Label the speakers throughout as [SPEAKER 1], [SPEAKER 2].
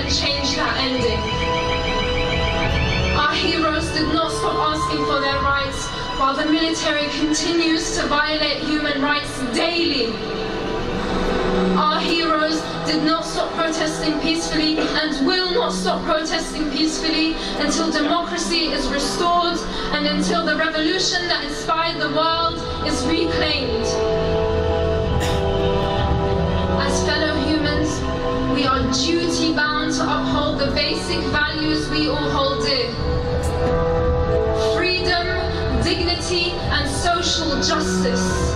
[SPEAKER 1] and change that ending. Our heroes did not stop asking for their rights while the military continues to violate human rights daily. Our heroes did not stop protesting peacefully and will not stop protesting peacefully until democracy is restored and until the revolution that inspired the world is reclaimed. As fellow humans, we are duty-bound to uphold the basic values we all hold dear. Freedom, dignity, and social justice.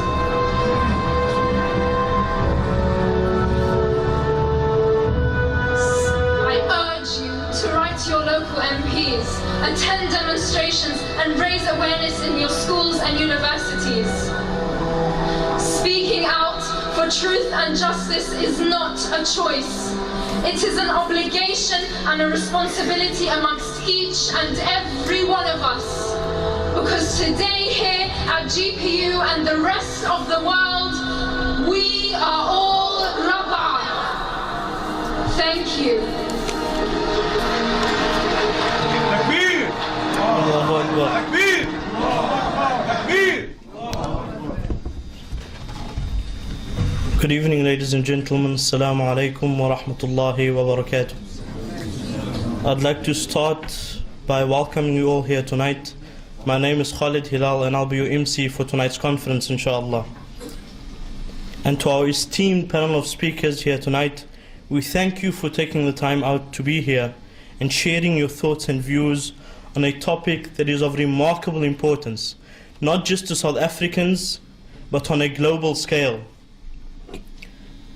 [SPEAKER 1] Your local MPs, attend demonstrations and raise awareness in your schools and universities. Speaking out for truth and justice is not a choice. It is an obligation and a responsibility amongst each and every one of us. Because today here at GPU and the rest of the world, we are all Rابعة. Thank you.
[SPEAKER 2] Good evening, ladies and gentlemen. Assalamu alaikum wa rahmatullahi wa barakatuh. I'd like to start by welcoming you all here tonight. My name is Khalid Hilal and I'll be your MC for tonight's conference, inshallah. And to our esteemed panel of speakers here tonight, we thank you for taking the time out to be here and sharing your thoughts and views on a topic that is of remarkable importance, not just to South Africans, but on a global scale.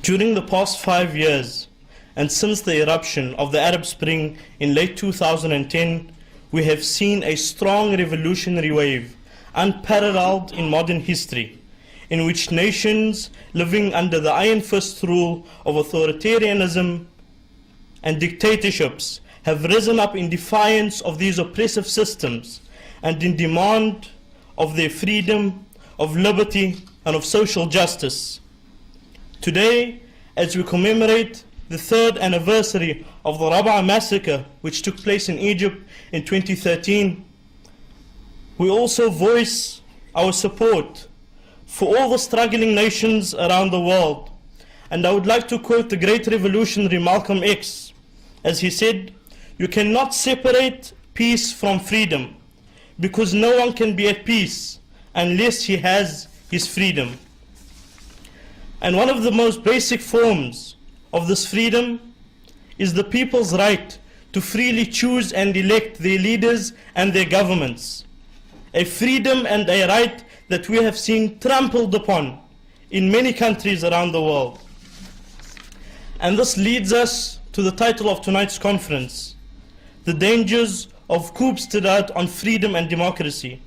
[SPEAKER 2] During the past 5 years, and since the eruption of the Arab Spring in late 2010, we have seen a strong revolutionary wave, unparalleled in modern history, in which nations living under the iron fist rule of authoritarianism and dictatorships have risen up in defiance of these oppressive systems and in demand of their freedom, of liberty, and of social justice. Today, as we commemorate the 3rd anniversary of the Rابعة massacre, which took place in Egypt in 2013, we also voice our support for all the struggling nations around the world. And I would like to quote the great revolutionary Malcolm X, as he said, "You cannot separate peace from freedom, because no one can be at peace unless he has his freedom." And one of the most basic forms of this freedom is the people's right to freely choose and elect their leaders and their governments. A freedom and a right that we have seen trampled upon in many countries around the world. And this leads us to the title of tonight's conference, The Dangers of Coups d'État on Freedom and Democracy.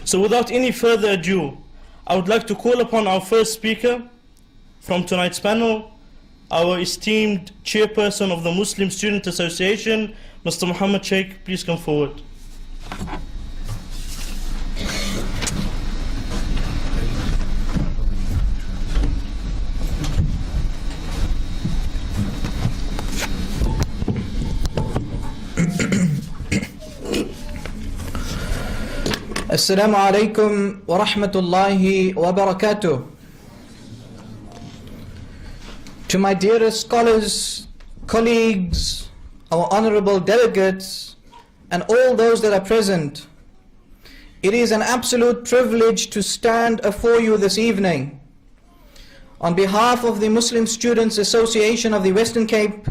[SPEAKER 2] So without any further ado, I would like to call upon our first speaker from tonight's panel, our esteemed chairperson of the Muslim Student Association, Mr. Muhammad Sheikh. Please come forward.
[SPEAKER 3] Assalamu alaikum wa rahmatullahi wa barakatuh. To my dearest scholars, colleagues, our honorable delegates, and all those that are present, it is an absolute privilege to stand before you this evening on behalf of the Muslim Students Association of the Western Cape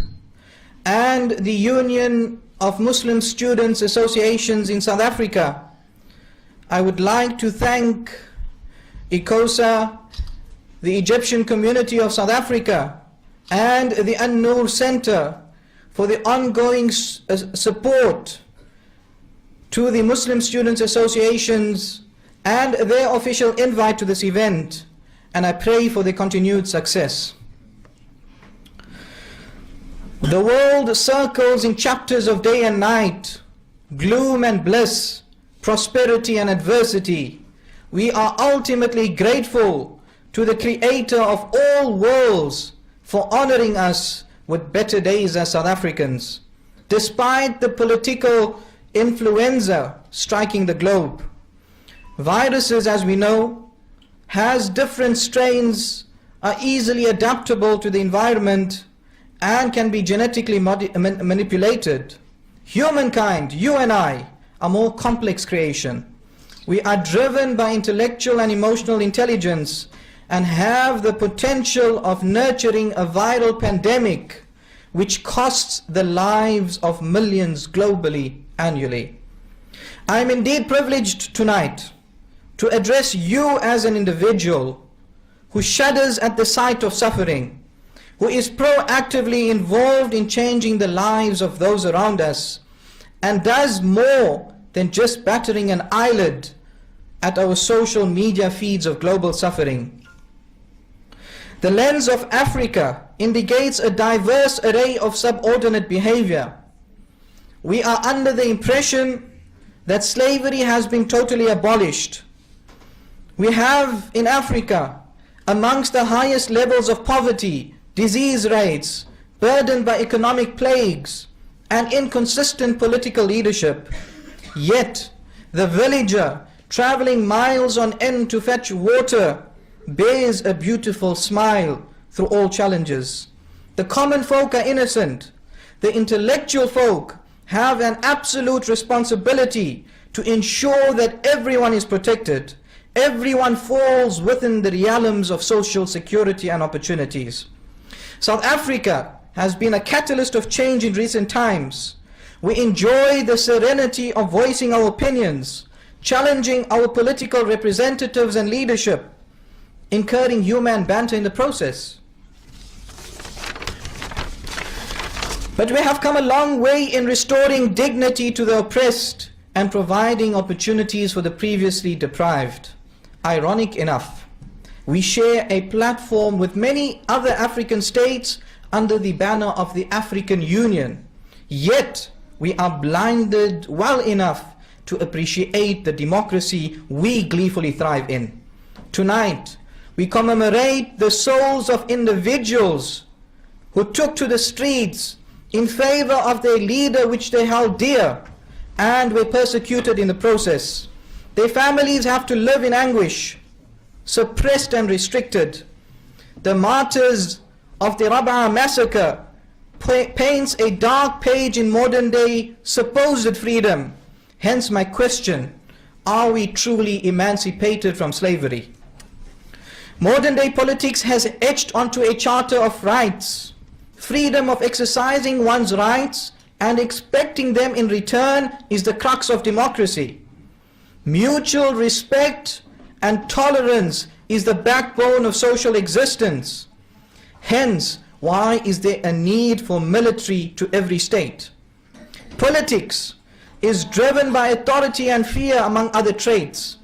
[SPEAKER 3] and the Union of Muslim Students Associations in South Africa. I would like to thank ICOSA, the Egyptian community of South Africa, and the An-Noor Center for the ongoing support to the Muslim Students Associations and their official invite to this event, and I pray for the continued success. The world circles in chapters of day and night, gloom and bliss, prosperity and adversity. We are ultimately grateful to the Creator of all worlds for honoring us with better days as South Africans, despite the political influenza striking the globe. Viruses, as we know, has different strains, are easily adaptable to the environment, and can be genetically manipulated. Humankind, you and I, are more complex creation. We are driven by intellectual and emotional intelligence and have the potential of nurturing a viral pandemic which costs the lives of millions globally annually. I am indeed privileged tonight to address you as an individual who shudders at the sight of suffering, who is proactively involved in changing the lives of those around us, and does more than just battering an eyelid at our social media feeds of global suffering. The lens of Africa indicates a diverse array of subordinate behavior. We are under the impression that slavery has been totally abolished. We have in Africa amongst the highest levels of poverty, disease rates, burdened by economic plagues, and inconsistent political leadership. Yet, the villager traveling miles on end to fetch water bears a beautiful smile through all challenges. The common folk are innocent. The intellectual folk have an absolute responsibility to ensure that everyone is protected. Everyone falls within the realms of social security and opportunities. South Africa has been a catalyst of change in recent times. We enjoy the serenity of voicing our opinions, challenging our political representatives and leadership, incurring human banter in the process. But we have come a long way in restoring dignity to the oppressed and providing opportunities for the previously deprived. Ironic enough, we share a platform with many other African states under the banner of the African Union, yet we are blinded well enough to appreciate the democracy we gleefully thrive in. Tonight, we commemorate the souls of individuals who took to the streets in favor of their leader which they held dear and were persecuted in the process. Their families have to live in anguish, suppressed and restricted. The martyrs of the Rابعة massacre paints a dark page in modern day supposed freedom. Hence my question, are we truly emancipated from slavery? Modern day politics has etched onto a charter of rights, freedom of exercising one's rights and expecting them in return is the crux of democracy. Mutual respect and tolerance is the backbone of social existence. Hence, why is there a need for military to every state? Politics is driven by authority and fear, among other traits.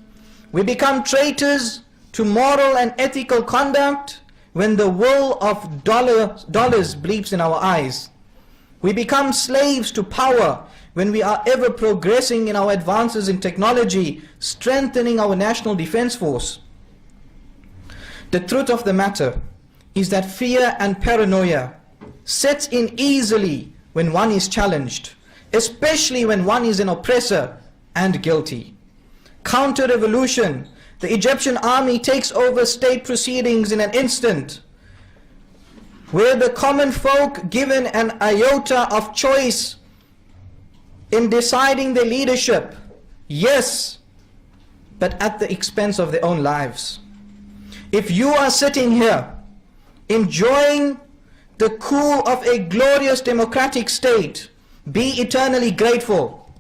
[SPEAKER 3] We become traitors to moral and ethical conduct when the will of dollars bleeps in our eyes. We become slaves to power when we are ever progressing in our advances in technology, strengthening our national defense force. The truth of the matter is that fear and paranoia sets in easily when one is challenged, especially when one is an oppressor and guilty. Counter-revolution, the Egyptian army takes over state proceedings in an instant, where the common folk given an iota of choice in deciding their leadership, yes, but at the expense of their own lives. If you are sitting here enjoying the cool of a glorious democratic state, be eternally grateful.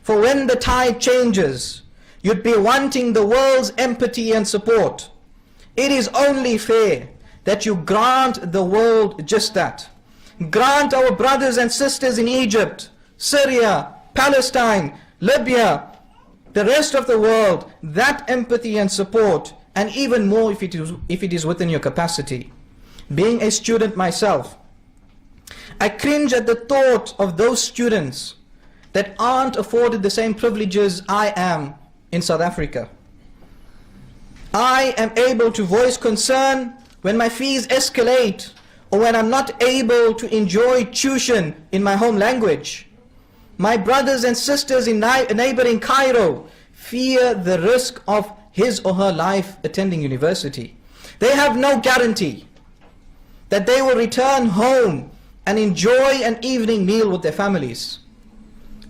[SPEAKER 3] For when the tide changes, you'd be wanting the world's empathy and support. It is only fair that you grant the world just that. Grant our brothers and sisters in Egypt, Syria, Palestine, Libya, the rest of the world, that empathy and support, and even more if it is within your capacity. Being a student myself, I cringe at the thought of those students that aren't afforded the same privileges I am in South Africa. I am able to voice concern when my fees escalate or when I'm not able to enjoy tuition in my home language. My brothers and sisters in neighboring Cairo fear the risk of his or her life attending university. They have no guarantee that they will return home and enjoy an evening meal with their families.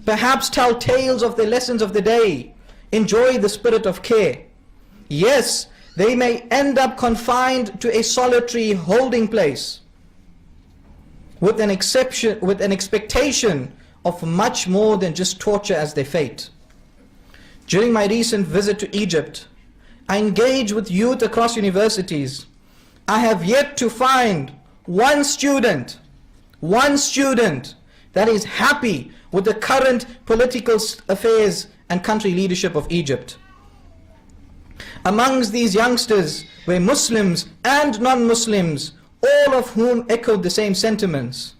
[SPEAKER 3] Perhaps tell tales of the lessons of the day, enjoy the spirit of care. Yes, they may end up confined to a solitary holding place with an expectation of much more than just torture as their fate. During my recent visit to Egypt, I engaged with youth across universities. I have yet to find one student that is happy with the current political affairs and country leadership of Egypt. Amongst these youngsters were Muslims and non-Muslims, all of whom echoed the same sentiments.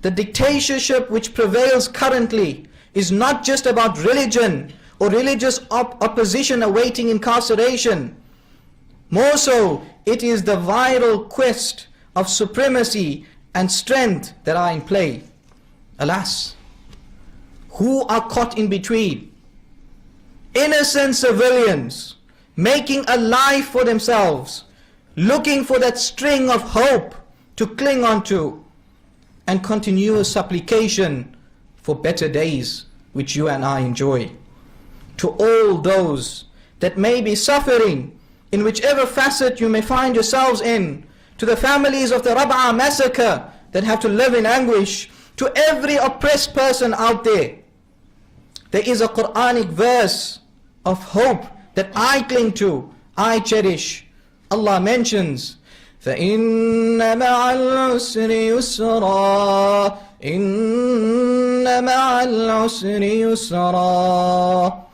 [SPEAKER 3] The dictatorship which prevails currently is not just about religion or religious opposition awaiting incarceration. More so, it is the viral quest of supremacy and strength that are in play. Alas, who are caught in between? Innocent civilians making a life for themselves, looking for that string of hope to cling onto, and continuous supplication for better days which you and I enjoy. To all those that may be suffering in whichever facet you may find yourselves in, to the families of the Rابعة massacre that have to live in anguish, to every oppressed person out there, there is a Quranic verse of hope that I cling to, I cherish. Allah mentions, فَإِنَّ مَعَ الْعُسْرِ يُسْرًا إِنَّ مَعَ الْعُسْرِ يُسْرًا.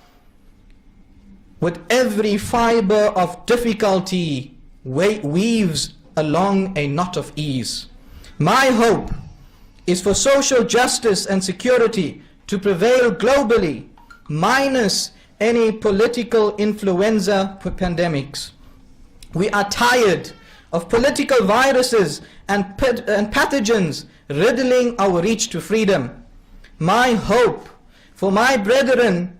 [SPEAKER 3] With every fiber of difficulty weaves along a knot of ease. My hope is for social justice and security to prevail globally, minus any political influenza pandemics. We are tired of political viruses and pathogens riddling our reach to freedom. My hope for my brethren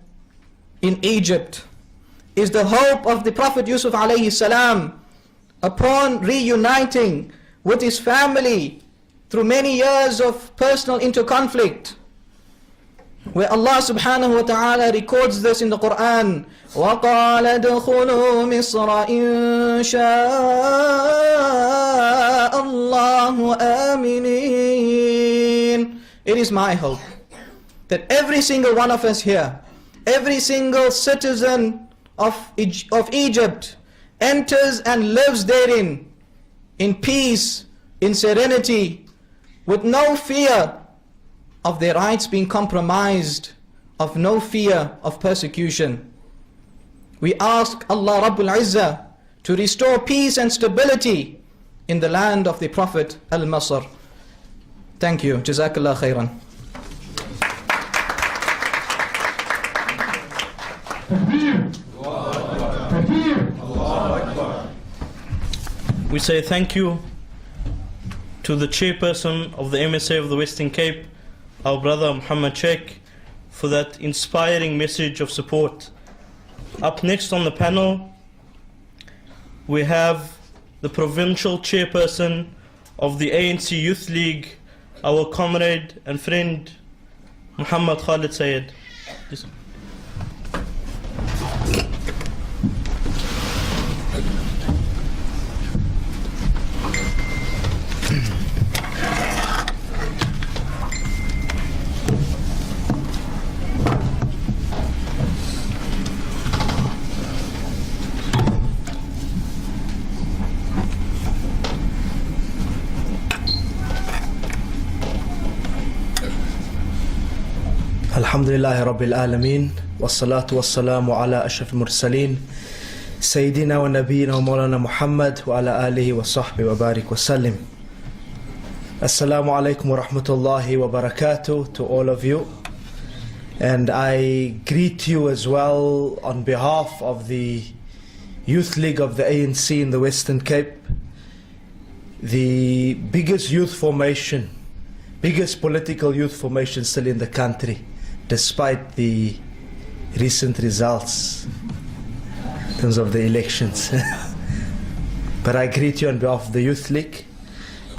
[SPEAKER 3] in Egypt is the hope of the Prophet Yusuf alayhi salam upon reuniting with his family through many years of personal interconflict, where Allah subhanahu wa ta'ala records this in the Quran. وَقَالَ دُخُلُوا مِصْرَ إِن شَاءَ اللَّهُ آمِنِينَ. It is my hope that every single one of us here, every single citizen of Egypt enters and lives therein in peace, in serenity, with no fear of their rights being compromised, of no fear of persecution. We ask Allah Rabbul Izzah to restore peace and stability in the land of the Prophet Al-Masr. Thank you. Jazakallah khairan.
[SPEAKER 2] We say thank you to the chairperson of the MSA of the Western Cape, our brother Muhammad Sheikh, for that inspiring message of support. Up next on the panel, we have the provincial chairperson of the ANC Youth League, our comrade and friend, Muhammad Khalid Sayed.
[SPEAKER 4] الحمد لله رب العالمين والصلاة والسلام على أشرف المرسلين سيدنا ونبينا ومولانا محمد وعلى آله وصحبه وبارك وسلم. Assalamu alaikum wa rahmatullahi wa barakatuh to all of you, and I greet you as well on behalf of the Youth League of the ANC in the Western Cape. the biggest youth formation, biggest political youth formation still in the country, despite the recent results in terms of the elections. But I greet you on behalf of the Youth League.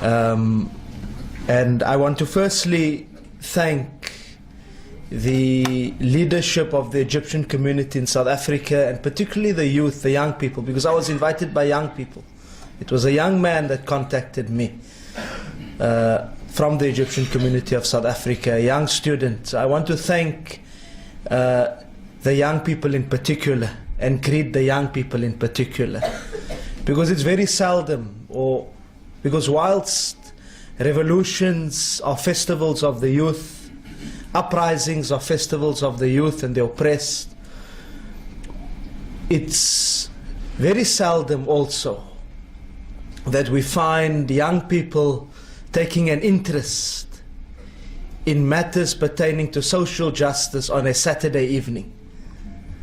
[SPEAKER 4] And I want to firstly thank the leadership of the Egyptian community in South Africa, and particularly the youth, the young people, because I was invited by young people. It was a young man that contacted me from the Egyptian community of South Africa, a young student. I want to thank the young people in particular, and greet the young people in particular, because it's very seldom, or because whilst revolutions are festivals of the youth, uprisings are festivals of the youth and the oppressed, it's very seldom also that we find young people taking an interest in matters pertaining to social justice on a Saturday evening.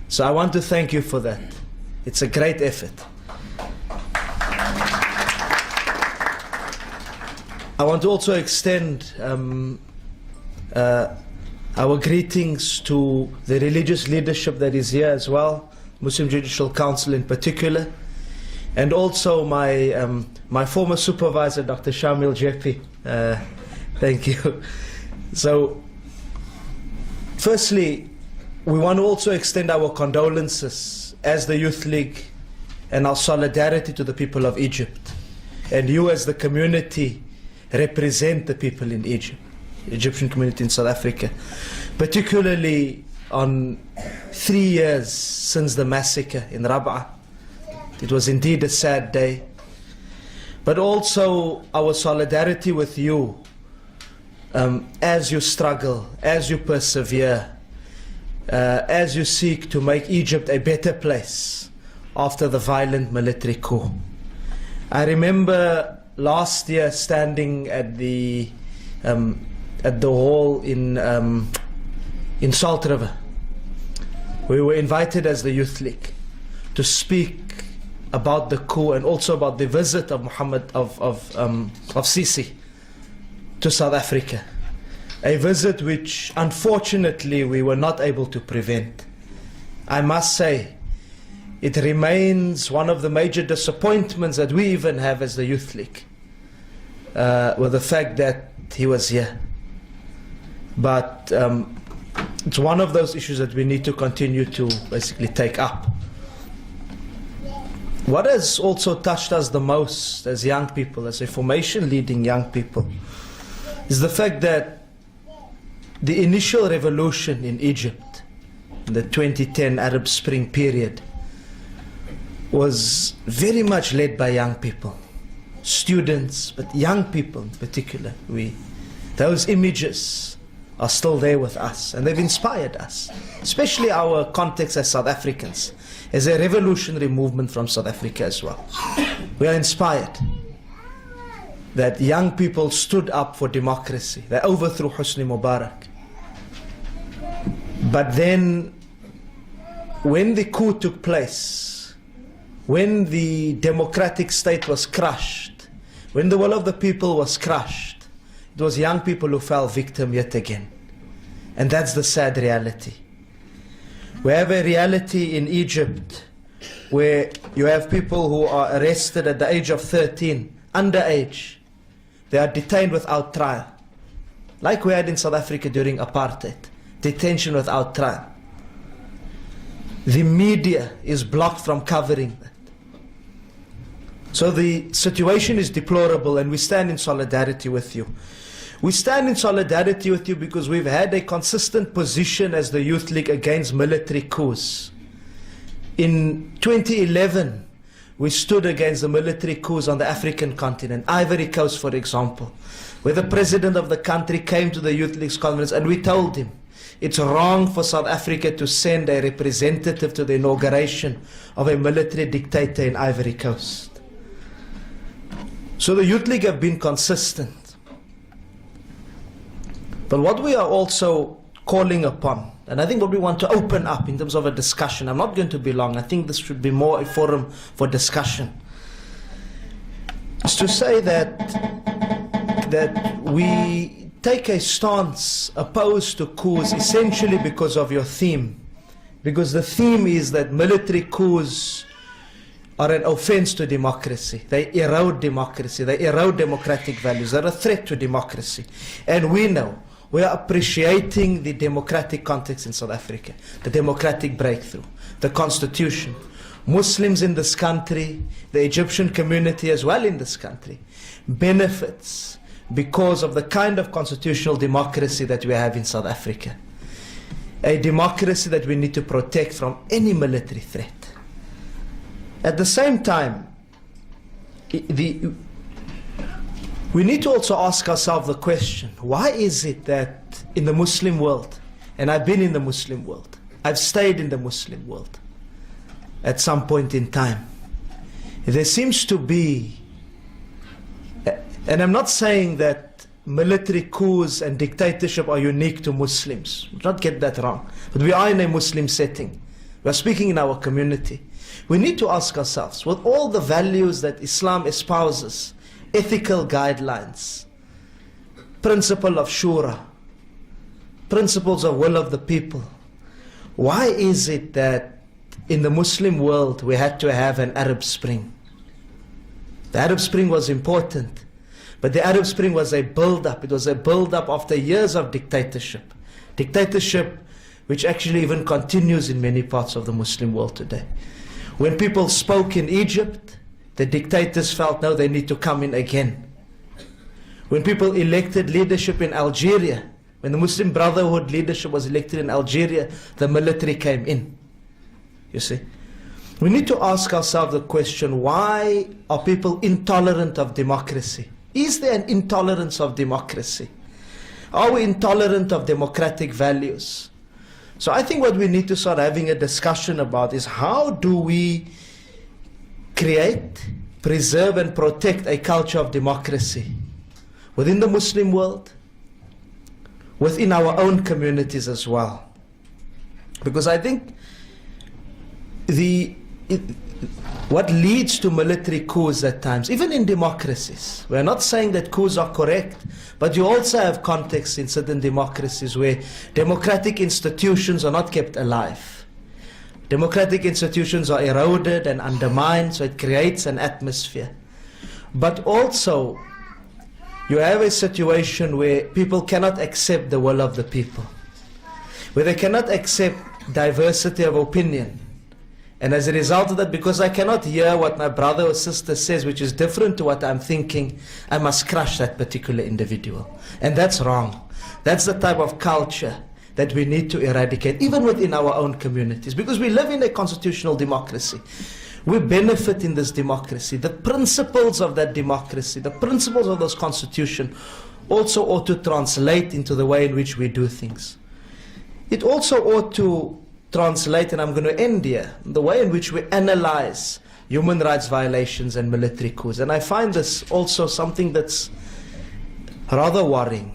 [SPEAKER 4] So I want to thank you for that. It's a great effort. I want to also extend our greetings to the religious leadership that is here as well, Muslim Judicial Council in particular, and also my former supervisor, Dr. Shamil Jepi. Thank you. So, firstly, we want to also extend our condolences as the Youth League and our solidarity to the people of Egypt. And you as the community represent the people in Egypt, the Egyptian community in South Africa, particularly on 3 years since the massacre in Rابعة. It was indeed a sad day, but also our solidarity with you as you struggle, as you persevere, as you seek to make Egypt a better place after the violent military coup. I remember last year standing at the hall in Salt River. We were invited as the Youth League to speak about the coup and also about the visit of Sisi to South Africa. A visit which unfortunately we were not able to prevent. I must say, it remains one of the major disappointments that we even have as the Youth League, with the fact that he was here. But it's one of those issues that we need to continue to basically take up. What has also touched us the most as young people, as a formation leading young people, is the fact that the initial revolution in Egypt, in the 2010 Arab Spring period, was very much led by young people, students, but young people in particular. Those images are still there with us, and they've inspired us, especially our context as South Africans, as a revolutionary movement from South Africa as well. We are inspired that young people stood up for democracy. They overthrew Hosni Mubarak. But then, when the coup took place, when the democratic state was crushed, when the will of the people was crushed, it was young people who fell victim yet again. And that's the sad reality. We have a reality in Egypt where you have people who are arrested at the age of 13, underage. They are detained without trial. Like we had in South Africa during apartheid, detention without trial. The media is blocked from covering that. So the situation is deplorable, and we stand in solidarity with you. We stand in solidarity with you because we've had a consistent position as the Youth League against military coups. In 2011, we stood against the military coups on the African continent, Ivory Coast for example, where the president of the country came to the Youth League's conference and we told him it's wrong for South Africa to send a representative to the inauguration of a military dictator in Ivory Coast. So the Youth League have been consistent. But what we are also calling upon, and I think what we want to open up in terms of a discussion, I'm not going to be long, I think this should be more a forum for discussion. is to say that we take a stance opposed to coups essentially because of your theme. Because the theme is that military coups are an offense to democracy. They erode democracy. They erode democratic values. They're a threat to democracy. And we know, we are appreciating the democratic context in South Africa, the democratic breakthrough, the constitution. Muslims in this country, the Egyptian community as well in this country, benefits because of the kind of constitutional democracy that we have in South Africa. A democracy that we need to protect from any military threat. At the same time, we need to also ask ourselves the question, why is it that in the Muslim world, and I've been in the Muslim world, I've stayed in the Muslim world at some point in time, there seems to be, and I'm not saying that military coups and dictatorship are unique to Muslims. Do not get that wrong. But we are in a Muslim setting. We are speaking in our community. We need to ask ourselves, with all the values that Islam espouses, ethical guidelines, principle of shura, principles of will of the people, why is it that in the Muslim world we had to have an Arab Spring? The Arab Spring was important. But the Arab Spring was a build-up. It was a build-up after years of dictatorship. Dictatorship which actually even continues in many parts of the Muslim world today. When people spoke in Egypt, the dictators felt, no, they need to come in again. When people elected leadership in Algeria, when the Muslim Brotherhood leadership was elected in Algeria, the military came in. You see? We need to ask ourselves the question, why are people intolerant of democracy? Is there an intolerance of democracy? Are we intolerant of democratic values? So I think what we need to start having a discussion about is how do we create, preserve and protect a culture of democracy within the Muslim world, within our own communities as well. Because I think what leads to military coups at times, even in democracies, we're not saying that coups are correct, but you also have contexts in certain democracies where democratic institutions are not kept alive. Democratic institutions are eroded and undermined, so it creates an atmosphere. But also, you have a situation where people cannot accept the will of the people, where they cannot accept diversity of opinion. And as a result of that, because I cannot hear what my brother or sister says, which is different to what I'm thinking, I must crush that particular individual. And that's wrong. That's the type of culture that we need to eradicate, even within our own communities. Because we live in a constitutional democracy. We benefit in this democracy. The principles of that democracy, the principles of this constitution, also ought to translate into the way in which we do things. It also ought to translate, and I'm going to end here, the way in which we analyze human rights violations and military coups. And I find this also something that's rather worrying.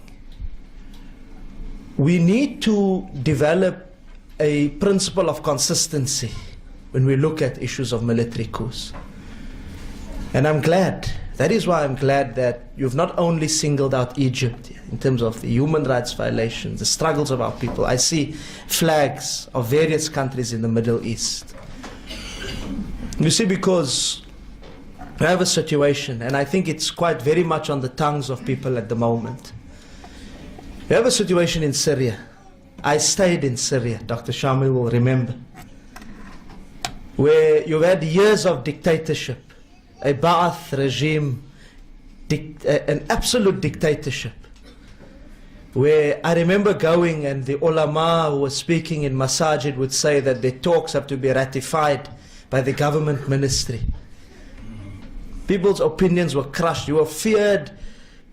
[SPEAKER 4] We need to develop a principle of consistency when we look at issues of military coups. And I'm glad, that is why I'm glad that you've not only singled out Egypt in terms of the human rights violations, the struggles of our people. I see flags of various countries in the Middle East. You see, because we have a situation, and I think it's quite very much on the tongues of people at the moment. We have a situation in Syria. I stayed in Syria, Dr. Shamil will remember, where you've had years of dictatorship, a Ba'ath regime, an absolute dictatorship, where I remember going and the ulama who were speaking in masajid would say that the talks have to be ratified by the government ministry. People's opinions were crushed. You were feared.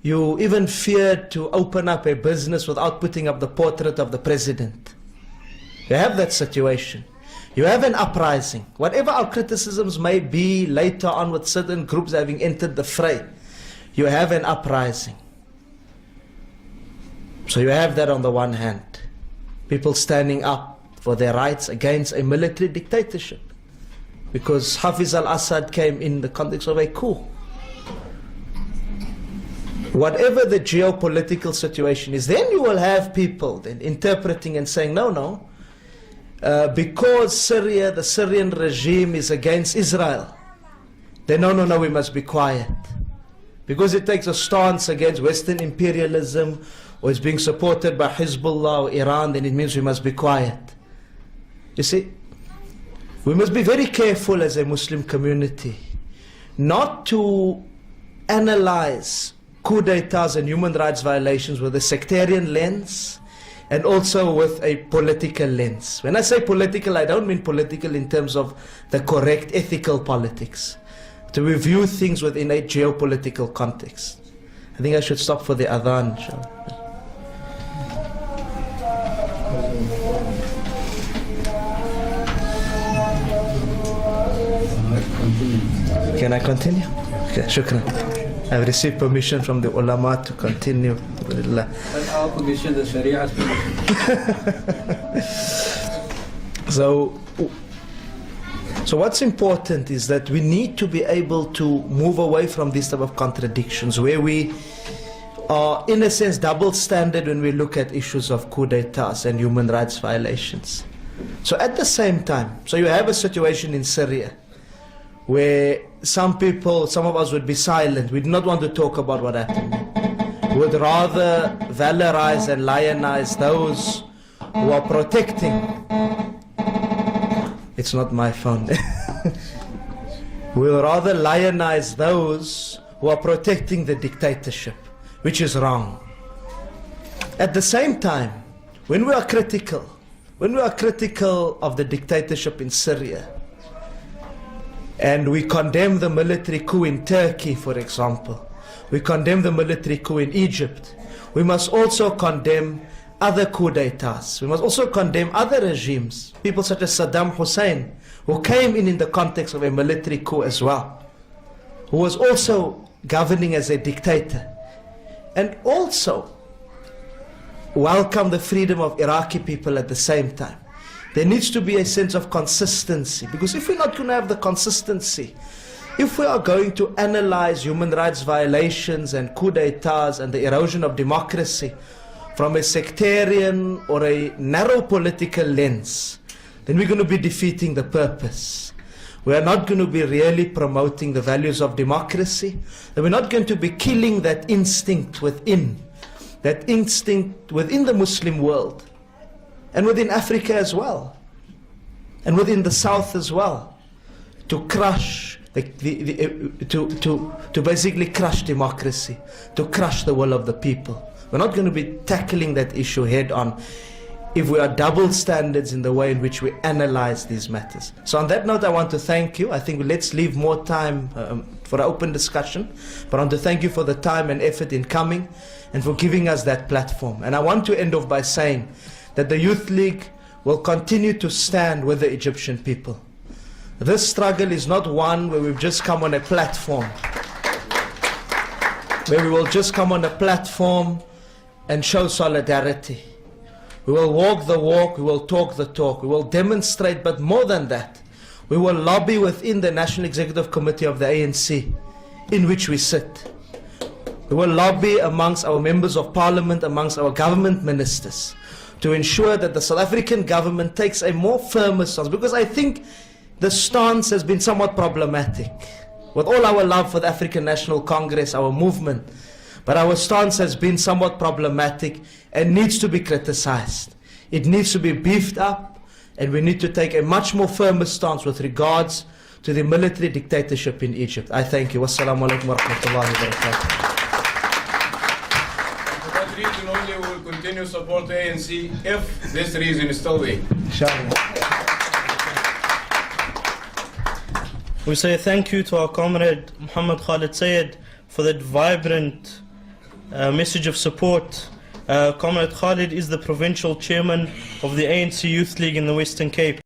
[SPEAKER 4] You even feared to open up a business without putting up the portrait of the president. You have that situation. You have an uprising. Whatever our criticisms may be later on with certain groups having entered the fray, you have an uprising. So you have that on the one hand. People standing up for their rights against a military dictatorship. Because Hafiz al-Assad came in the context of a coup. whatever the geopolitical situation is, then you will have people then interpreting and saying, no, because Syria, the Syrian regime is against Israel, then no, we must be quiet. Because it takes a stance against Western imperialism, or is being supported by Hezbollah or Iran, then it means we must be quiet. You see, we must be very careful as a Muslim community not to analyze coup d'etats and human rights violations with a sectarian lens and also with a political lens. When I say political, I don't mean political in terms of the correct ethical politics. To review things within a geopolitical context. I think I should stop for the adhan, inshallah. Can I continue? Okay, shukran. I've received permission from the ulama to continue.
[SPEAKER 5] And our permission, the Sharia's permission.
[SPEAKER 4] So what's important is that we need to be able to move away from these type of contradictions where we are, in a sense, double standard when we look at issues of coup d'etats and human rights violations. So at the same time, so you have a situation in Syria where some of us would be silent. We do not want to talk about what happened. We would rather valorize and lionize those who are protecting. It's not my phone. We'll rather lionize those who are protecting the dictatorship, which is wrong. At the same time, when we are critical of the dictatorship in Syria, and we condemn the military coup in Turkey, for example, we condemn the military coup in Egypt, we must also condemn other coup d'etats. We must also condemn other regimes, people such as Saddam Hussein, who came in the context of a military coup as well, who was also governing as a dictator, and also welcome the freedom of Iraqi people at the same time. There needs to be a sense of consistency, because if we're not going to have the consistency, if we are going to analyze human rights violations and coup d'etats and the erosion of democracy from a sectarian or a narrow political lens, then we're going to be defeating the purpose. We are not going to be really promoting the values of democracy, and we're not going to be killing that instinct within the Muslim world, and within Africa as well, and within the South as well, to crush, to basically crush democracy, to crush the will of the people. We're not going to be tackling that issue head on if we are double standards in the way in which we analyze these matters. So on that note, I want to thank you. I think let's leave more time for an open discussion. But I want to thank you for the time and effort in coming and for giving us that platform. And I want to end off by saying that the Youth League will continue to stand with the Egyptian people. This struggle is not one where we've just come on a platform, where we will just come on a platform and show solidarity. We will walk the walk, we will talk the talk, we will demonstrate, but more than that, we will lobby within the National Executive Committee of the ANC, in which we sit. We will lobby amongst our members of parliament, amongst our government ministers, to ensure that the South African government takes a more firmer stance, because I think the stance has been somewhat problematic. With all our love for the African National Congress, our movement, but our stance has been somewhat problematic and needs to be criticized. It needs to be beefed up, and we need to take a much more firmer stance with regards to the military dictatorship in Egypt. I thank you. Wassalamu alaikum wa rahmatullahi wa barakatuh.
[SPEAKER 5] For that reason only, we will continue to support the ANC if this reason is still there.
[SPEAKER 4] Inshallah.
[SPEAKER 2] We say thank you to our comrade Muhammad Khalid Sayed for that vibrant message of support. Comrade Khalid is the provincial chairman of the ANC Youth League in the Western Cape.